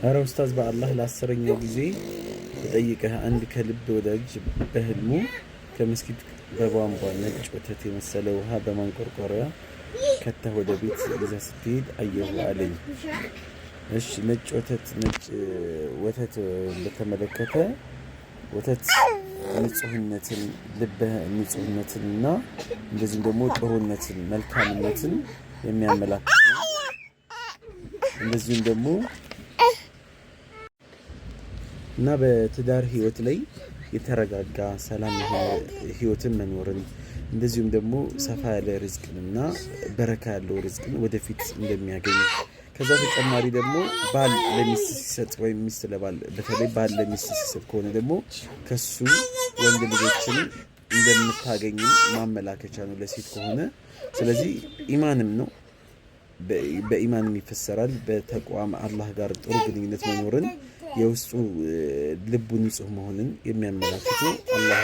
ኧረ ኡስታዝ በአላህ ለ10ኛው ጊዜ ተጠይቀህ አንድ ከልብ ወዳጅ በህልሙ ከመስጊድ በቧንቧ ነጭ ወተት የመሰለ ውሃ በማንቆርቆሪያ ከተህ ወደ ቤት ይዘህ ስትሄድ አየሁ አለኝ። እሺ ነጭ ወተት በተመለከተ ወተት ንጹህነትን ልበ ንጹህነትንና እንደዚህም ደግሞ ጥሩነትን መልካምነትን የሚያመላክት ነው። እንደዚህም ደግሞ እና በትዳር ህይወት ላይ የተረጋጋ ሰላም ህይወትን መኖርን እንደዚሁም ደግሞ ሰፋ ያለ ርዝቅንና በረካ ያለው ርዝቅን ወደፊት እንደሚያገኝ ከዛ ተጨማሪ ደግሞ ባል ለሚስት ሲሰጥ ወይም ሚስት ለባል በተለይ ባል ለሚስት ሲሰጥ ከሆነ ደግሞ ከሱ ወንድ ልጆችን እንደምታገኝ ማመላከቻ ነው ለሴት ከሆነ። ስለዚህ ኢማንም ነው በኢማንም ይፈሰራል። በተቋም አላህ ጋር ጥሩ ግንኙነት መኖርን የውስጡ ልቡ ንጹህ መሆንን የሚያመላክቱ አላህ